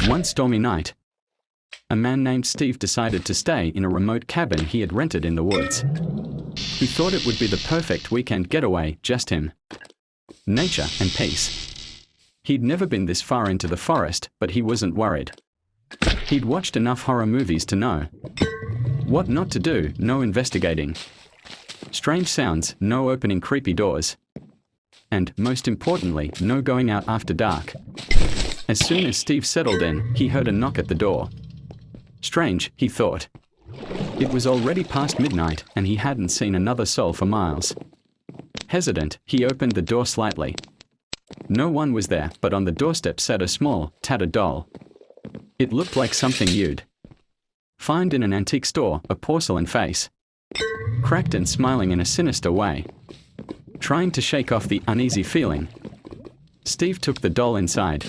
One stormy night, a man named Steve decided to stay in a remote cabin he had rented in the woods. He thought it would be the perfect weekend getaway, just him, nature, and peace. He'd never been this far into the forest, but he wasn't worried. He'd watched enough horror movies to know what not to do. No investigating, strange sounds, no opening creepy doors, and, most importantly, no going out after dark. As soon as Steve settled in, he heard a knock at the door. Strange, he thought. It was already past midnight, and he hadn't seen another soul for miles. Hesitant, he opened the door slightly. No one was there, but on the doorstep sat a small, tattered doll. It looked like something you'd find in an antique store, a porcelain face, cracked and smiling in a sinister way. Trying to shake off the uneasy feeling, Steve took the doll inside,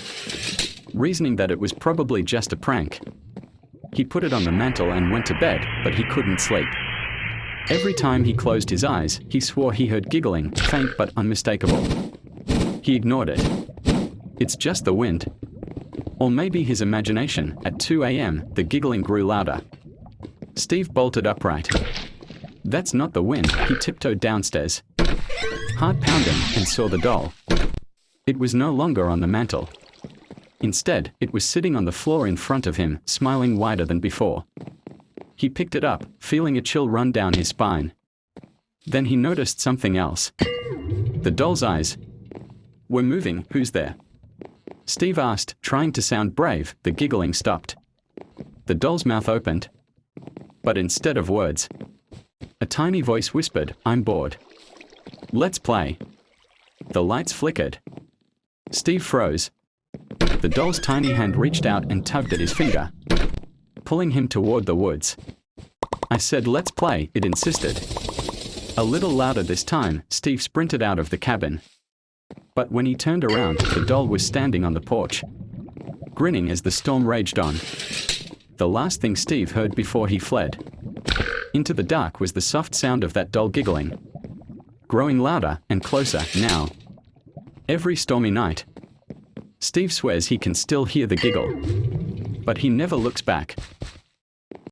reasoning that it was probably just a prank. He put it on the mantel and went to bed, but he couldn't sleep. Every time he closed his eyes, he swore he heard giggling, faint but unmistakable. He ignored it. It's just the wind. Or maybe his imagination. At 2 a.m., the giggling grew louder. Steve bolted upright. That's not the wind. He tiptoed downstairs, heart pounding, and saw the doll. It was no longer on the mantel. Instead, it was sitting on the floor in front of him, smiling wider than before. He picked it up, feeling a chill run down his spine. Then he noticed something else. The doll's eyes were moving. Who's there? Steve asked, trying to sound brave. The giggling stopped. The doll's mouth opened. But instead of words, a tiny voice whispered, I'm bored. Let's play. The lights flickered. Steve froze. The doll's tiny hand reached out and tugged at his finger, pulling him toward the woods. I said let's play, it insisted. A little louder this time, Steve sprinted out of the cabin. But when he turned around, the doll was standing on the porch, grinning as the storm raged on. The last thing Steve heard before he fled into the dark was the soft sound of that doll giggling, growing louder and closer now. Every stormy night, Steve swears he can still hear the giggle, but he never looks back.